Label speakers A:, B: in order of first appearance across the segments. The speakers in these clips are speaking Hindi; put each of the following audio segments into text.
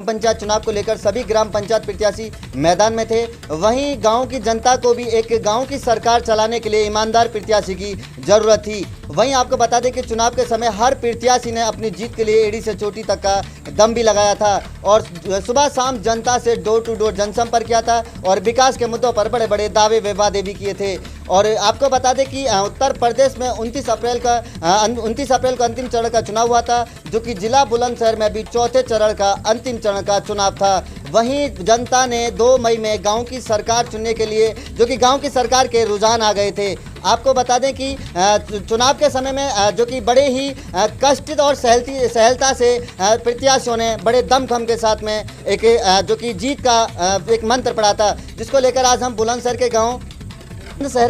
A: पंचायत चुनाव को लेकर सभी ग्राम पंचायत प्रत्याशी मैदान में थे। वहीं गांव की जनता को भी एक गांव की सरकार चलाने के लिए ईमानदार प्रत्याशी की जरूरत थी। वहीं आपको बता दें कि चुनाव के समय हर प्रत्याशी ने अपनी जीत के लिए एड़ी से चोटी तक का दम भी लगाया था और सुबह शाम जनता से डोर टू डोर जनसंपर्क किया था और विकास के मुद्दों पर बड़े बड़े दावे व वादे भी किए थे। और आपको बता दें कि उत्तर प्रदेश में 29 अप्रैल को अंतिम चरण का चुनाव हुआ था, जो कि जिला बुलंदशहर में भी चौथे चरण का अंतिम चरण का चुनाव था। वहीं जनता ने 2 मई में गांव की सरकार चुनने के लिए, जो कि गांव की सरकार के रुझान आ गए थे। आपको बता दें कि चुनाव के समय में जो कि बड़े ही कष्ट और सहलता से प्रत्याशियों ने बड़े दमखम के साथ में एक जो कि जीत का एक मंत्र पड़ा था, जिसको लेकर आज हम बुलंदशहर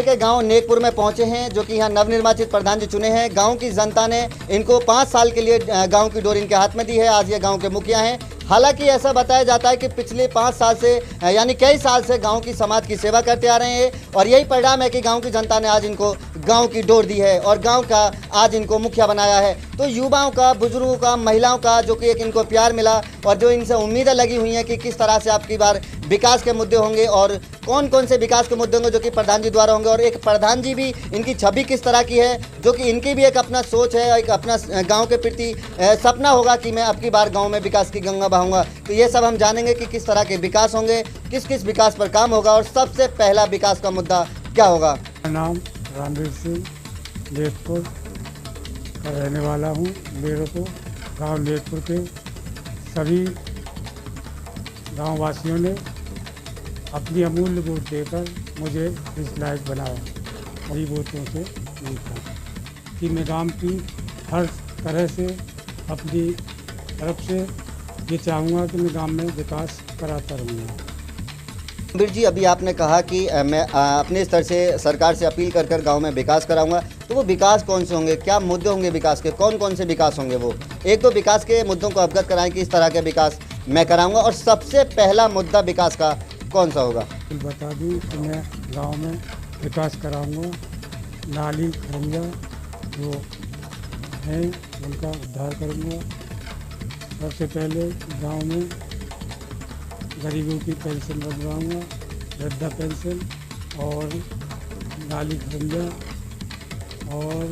A: के गांव नेकपुर में पहुंचे हैं, जो कि यहां नवनिर्वाचित प्रधान जी चुने हैं। गांव की जनता ने इनको 5 साल के लिए गांव की डोर इनके हाथ में दी है। आज ये गांव के मुखिया हैं। हालांकि ऐसा बताया जाता है कि पिछले 5 साल से यानी कई साल से गांव की समाज की सेवा करते आ रहे हैं और यही परिणाम है कि गांव की जनता ने आज इनको गांव की डोर दी है और गांव का आज इनको मुखिया बनाया है। तो युवाओं का, बुजुर्गों का, महिलाओं का जो कि एक इनको प्यार मिला और जो इनसे उम्मीदें लगी हुई हैं कि किस तरह से आपकी बार विकास के मुद्दे होंगे और कौन कौन से विकास के मुद्दे होंगे जो कि प्रधान जी द्वारा होंगे और एक प्रधान जी भी इनकी छवि किस तरह की है, जो कि इनकी भी एक अपना सोच है, एक अपना गांव के प्रति सपना होगा कि मैं अब की बार गांव में विकास की गंगा बहाऊंगा। तो ये सब हम जानेंगे कि किस तरह के विकास होंगे, किस किस विकास पर काम होगा और सबसे पहला विकास का मुद्दा क्या होगा।
B: मेरा नाम रणवीर सिंह लेटपुर का रहने वाला हूँ। मेरे को गाँव लेटपुर के सभी गाँव वासियों ने अपनी अमूल्य वोट देकर मुझे इस लायक बनाया। वही वोटों से जीता कि मैं गाँव की हर तरह से अपनी तरफ से ये चाहूँगा कि मैं गाँव में विकास कराता रहूँगा।
A: रणवीर जी, अभी आपने कहा कि मैं अपने स्तर से सरकार से अपील कर गांव में विकास कराऊंगा, तो वो विकास कौन से होंगे, क्या मुद्दे होंगे विकास के, कौन कौन से विकास होंगे? वो एक तो विकास के मुद्दों को अवगत कराएं कि इस तरह के विकास मैं कराऊंगा और सबसे पहला मुद्दा विकास का कौन सा होगा?
B: बता दूँ कि मैं गाँव में विकास कराऊँगा। नाली खरंजा जो हैं उनका उद्धार करूँगा। सबसे पहले गांव में गरीबों की पेंशन बनवाऊँगा, वृद्धा पेंशन और नाली खरंजा और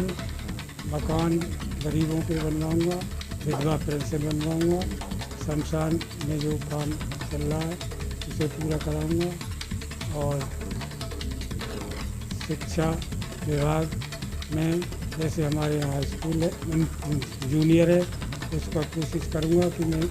B: मकान गरीबों के बनवाऊँगा, विधवा पेंशन बनवाऊँगा। शमशान में जो काम चल रहा है उसे पूरा कराऊँगा और शिक्षा विभाग में जैसे हमारे यहाँ स्कूल है, जूनियर है, उसका कोशिश करूँगा कि मैं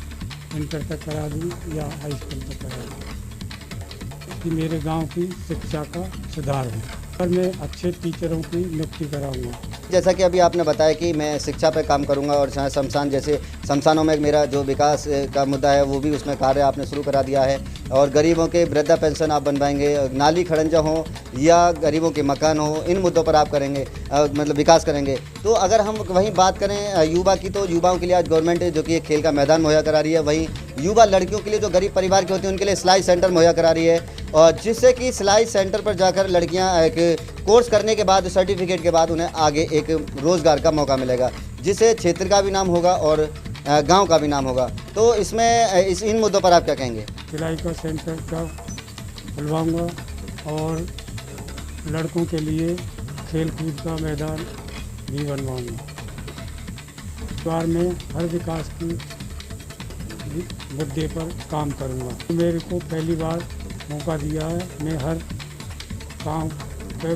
B: इंटर तक करा दूँ या हाई स्कूल तक करा दूँ कि मेरे गांव की शिक्षा का सुधार हो और मैं अच्छे टीचरों की नियुक्ति कराऊँगा।
A: जैसा कि अभी आपने बताया कि मैं शिक्षा पर काम करूंगा और चाहे शमशान जैसे शमशानों में मेरा जो विकास का मुद्दा है वो भी उसमें कार्य आपने शुरू करा दिया है और गरीबों के वृद्धा पेंशन आप बनवाएंगे, नाली खड़ंजा हो या गरीबों के मकान हो, इन मुद्दों पर आप करेंगे मतलब विकास करेंगे। तो अगर हम वहीं बात करें युवा की, तो युवाओं के लिए आज गवर्नमेंट जो कि एक खेल का मैदान मुहैया करा रही है, वहीं युवा लड़कियों के लिए जो गरीब परिवार की होती है उनके लिए सिलाई सेंटर मुहैया करा रही है और जिससे कि सिलाई सेंटर पर जाकर लड़कियां एक कोर्स करने के बाद, सर्टिफिकेट के बाद उन्हें आगे एक रोज़गार का मौका मिलेगा, जिससे क्षेत्र का भी नाम होगा और गांव का भी नाम होगा। तो इसमें इन मुद्दों पर आप क्या कहेंगे?
B: सिलाई का सेंटर का खुलवाऊँगा और लड़कों के लिए खेल कूद का मैदान भी बनवाऊँगा। इस बार मैं हर विकास की मुद्दे पर काम करूँगा। मेरे को पहली बार मौका दिया है, मैं हर काम पे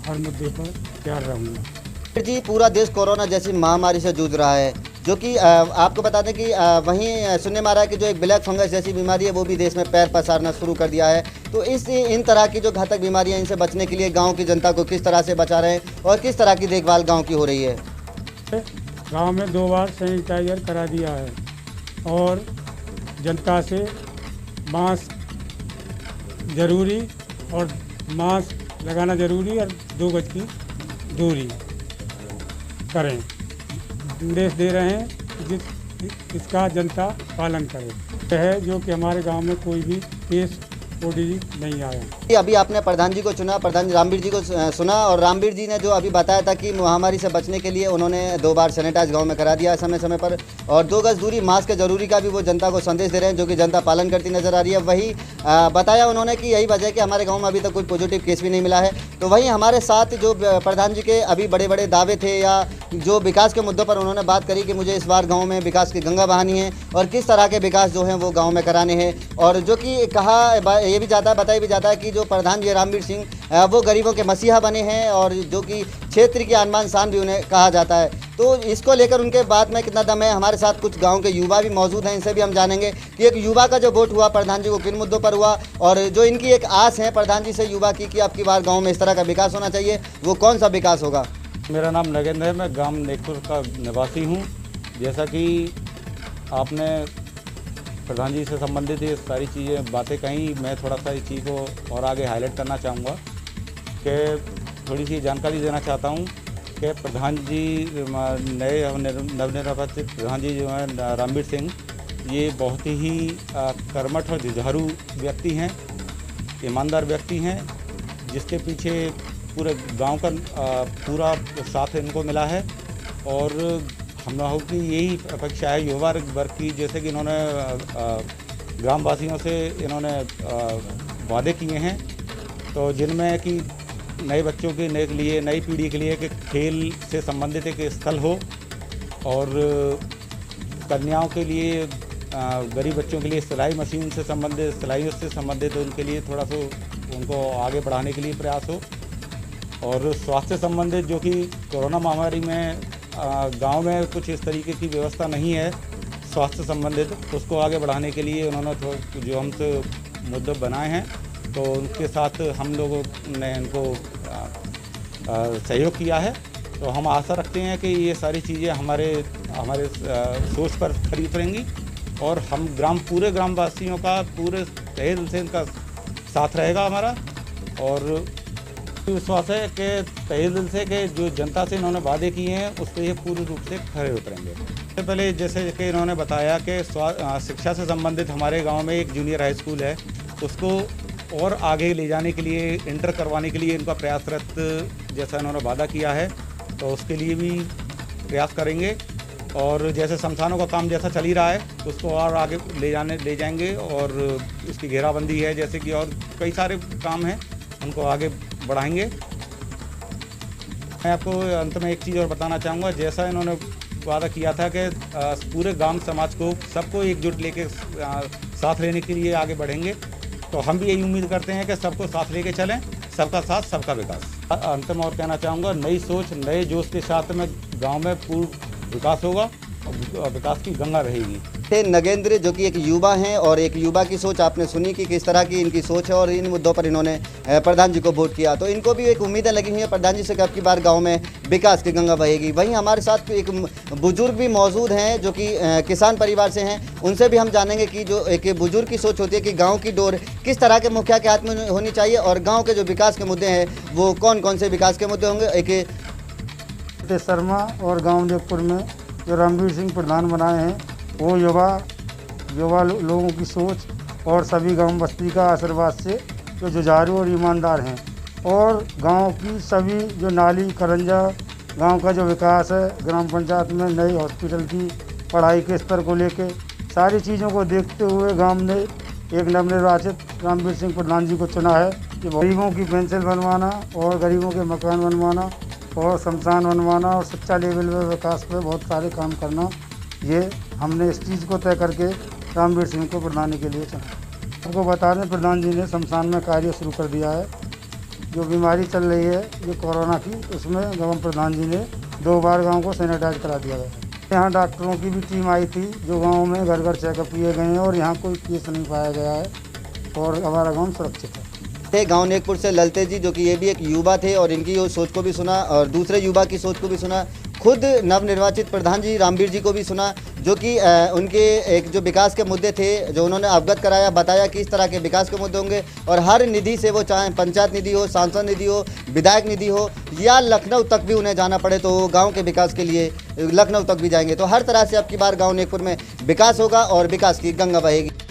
B: हर मुद्दे पर तैयार रहूँगा।
A: जी, पूरा देश कोरोना जैसी महामारी से जूझ रहा है, जो कि आपको बता दें कि वहीं सुनने में आ रहा है कि जो एक ब्लैक फंगस जैसी बीमारी है वो भी देश में पैर पसारना शुरू कर दिया है। तो इन तरह की जो घातक बीमारियां, इनसे बचने के लिए गांव की जनता को किस तरह से बचा रहे हैं और किस तरह की देखभाल गांव की हो रही है?
B: गांव में 2 बार सैनिटाइजर करा दिया है और जनता से मास्क ज़रूरी और मास्क लगाना ज़रूरी और 2 गज की दूरी करें संदेश दे रहे हैं, इसका जनता पालन करे। यह है जो कि हमारे गांव में कोई भी केस ओडीडी नहीं आया।
A: अभी आपने प्रधान जी को चुना, प्रधान जी रामवीर जी को सुना, और रामवीर जी ने जो अभी बताया था कि महामारी से बचने के लिए उन्होंने 2 बार सैनिटाइज गांव में करा दिया समय समय पर, और 2 गज दूरी मास्क जरूरी का भी वो जनता को संदेश दे रहे हैं, जो कि जनता पालन करती नजर आ रही है। वही बताया उन्होंने कि यही वजह है कि हमारे गाँव में अभी तक कोई पॉजिटिव केस भी नहीं मिला है। तो वहीं हमारे साथ जो प्रधान जी के अभी बड़े बड़े दावे थे या जो विकास के मुद्दों पर उन्होंने बात करी कि मुझे इस बार गाँव में विकास की गंगा बहानी है और किस तरह के विकास जो हैं वो गाँव में कराने हैं, और जो कि कहा ये भी जाता है, बताया भी जाता है कि जो प्रधान जी रामवीर सिंह वो गरीबों के मसीहा बने हैं, और जो कि क्षेत्र की आन बान शान भी उन्हें कहा जाता है। तो इसको लेकर उनके बात में कितना दम है। हमारे साथ कुछ गांव के युवा भी मौजूद हैं, इनसे भी हम जानेंगे कि एक युवा का जो वोट हुआ प्रधान जी को किन मुद्दों पर हुआ, और जो इनकी एक आस है प्रधान जी से युवा की कि अब की बार गाँव में इस तरह का विकास होना चाहिए, वो कौन सा विकास होगा।
C: मेरा नाम नगेंद्र है, मैं गांव नेकपुर का निवासी हूं। जैसा कि आपने प्रधान जी से संबंधित ये सारी चीज़ें बातें कहीं, मैं थोड़ा सा इस चीज़ को और आगे हाईलाइट करना चाहूँगा कि थोड़ी सी जानकारी देना चाहता हूँ कि प्रधान जी नए नवनिर्वाचित प्रधान जी जो हैं रामवीर सिंह, ये बहुत ही कर्मठ और जुझारू व्यक्ति हैं, ईमानदार व्यक्ति हैं, जिसके पीछे पूरे गांव का पूरा साथ इनको मिला है। और हम लोगों की यही अपेक्षा है युवा वर्ग की, जैसे कि इन्होंने ग्रामवासियों से इन्होंने वादे किए हैं, तो जिनमें कि नए बच्चों के लिए, नई पीढ़ी के लिए कि खेल से संबंधित एक स्थल हो, और कन्याओं के लिए, गरीब बच्चों के लिए सिलाई मशीन से संबंधित, सिलाइयों से संबंधित उनके लिए थोड़ा सा उनको आगे बढ़ाने के लिए प्रयास हो, और स्वास्थ्य संबंधित जो कि कोरोना महामारी में गांव में कुछ इस तरीके की व्यवस्था नहीं है स्वास्थ्य संबंधित, उसको आगे बढ़ाने के लिए उन्होंने जो हमसे मुद्दे बनाए हैं, तो उनके साथ हम लोगों ने इनको सहयोग किया है। तो हम आशा रखते हैं कि ये सारी चीज़ें हमारे सोच पर खरी उतरेंगी, और हम पूरे ग्रामवासियों का पूरे तहे दिल से इनका साथ रहेगा हमारा, और विश्वास है कि तहे दिल से कि जो जनता से इन्होंने वादे किए हैं उस पर ये पूर्ण रूप से खरे उतरेंगे। सबसे पहले जैसे कि इन्होंने बताया कि शिक्षा से संबंधित हमारे गांव में एक जूनियर हाई स्कूल है, उसको और आगे ले जाने के लिए, इंटर करवाने के लिए इनका प्रयासरत जैसा इन्होंने वादा किया है, तो उसके लिए भी प्रयास करेंगे। और जैसे शमशानों का काम जैसा चल ही रहा है, उसको और आगे ले जाएंगे, और इसकी घेराबंदी है, जैसे कि और कई सारे काम हैं, उनको आगे बढ़ाएंगे। मैं आपको अंत में एक चीज़ और बताना चाहूँगा, जैसा इन्होंने वादा किया था कि पूरे गांव समाज को, सबको एकजुट लेके साथ लेने के लिए आगे बढ़ेंगे, तो हम भी यही उम्मीद करते हैं कि सबको साथ लेके चलें, सबका साथ सबका विकास। अंत में और कहना चाहूँगा, नई सोच, नए जोश के साथ में गाँव में पूर्ण विकास होगा और विकास की गंगा रहेगी।
A: नगेंद्र जो कि एक युवा हैं, और एक युवा की सोच आपने सुनी कि किस तरह की इनकी सोच है, और इन मुद्दों पर इन्होंने प्रधान जी को वोट किया, तो इनको भी एक उम्मीदें लगी हुई है प्रधान जी से कि अब की बार गांव में विकास की गंगा बहेगी। वहीं हमारे साथ एक बुजुर्ग भी मौजूद हैं जो कि किसान परिवार से हैं, उनसे भी हम जानेंगे कि जो एक बुजुर्ग की सोच होती है कि गाँव की डोर किस तरह के मुखिया के हाथ में होनी चाहिए, और गाँव के जो विकास के मुद्दे हैं वो कौन कौन से विकास के मुद्दे होंगे। एक
B: शर्मा और गाँव नेकपुर में जो रामवीर सिंह प्रधान बनाए हैं, वो युवा लोगों की सोच और सभी गांव बस्ती का आशीर्वाद से जो जुझारू और ईमानदार हैं, और गांव की सभी जो नाली करंजा, गांव का जो विकास है, ग्राम पंचायत में नई हॉस्पिटल की, पढ़ाई के स्तर को लेके सारी चीज़ों को देखते हुए गांव ने एक नवनिर्वाचित रामवीर सिंह प्रधान जी को चुना है कि गरीबों की पेंशन बनवाना, और गरीबों के मकान बनवाना, और शमशान बनवाना, और शिक्षा लेवल में विकास पे बहुत सारे काम करना, ये हमने इस चीज़ को तय करके रामवीर सिंह को प्रधानी के लिए चुना। आपको बता दें, प्रधान जी ने शमशान में कार्य शुरू कर दिया है। जो बीमारी चल रही है ये कोरोना की, उसमें गाँव प्रधान जी ने 2 बार गाँव को सैनिटाइज करा दिया गया है। यहाँ डॉक्टरों की भी टीम आई थी, जो गाँव में घर घर चेकअप किए गए हैं, और यहाँ कोई केस नहीं पाया गया है, और हमारा गाँव सुरक्षित है।
A: गांव नेकपुर से ललते जी जो कि ये भी एक युवा थे, और इनकी सोच को भी सुना, और दूसरे युवा की सोच को भी सुना, खुद नवनिर्वाचित प्रधान जी रामवीर जी को भी सुना, जो कि उनके एक जो विकास के मुद्दे थे जो उन्होंने अवगत कराया, बताया कि इस तरह के विकास के मुद्दे होंगे, और हर निधि से वो चाहे पंचायत निधि हो, सांसद निधि हो, विधायक निधि हो, या लखनऊ तक भी उन्हें जाना पड़े तो गांव के विकास के लिए लखनऊ तक भी जाएंगे। तो हर तरह से अब की बार गांव नेकपुर में विकास होगा और विकास की गंगा बहेगी।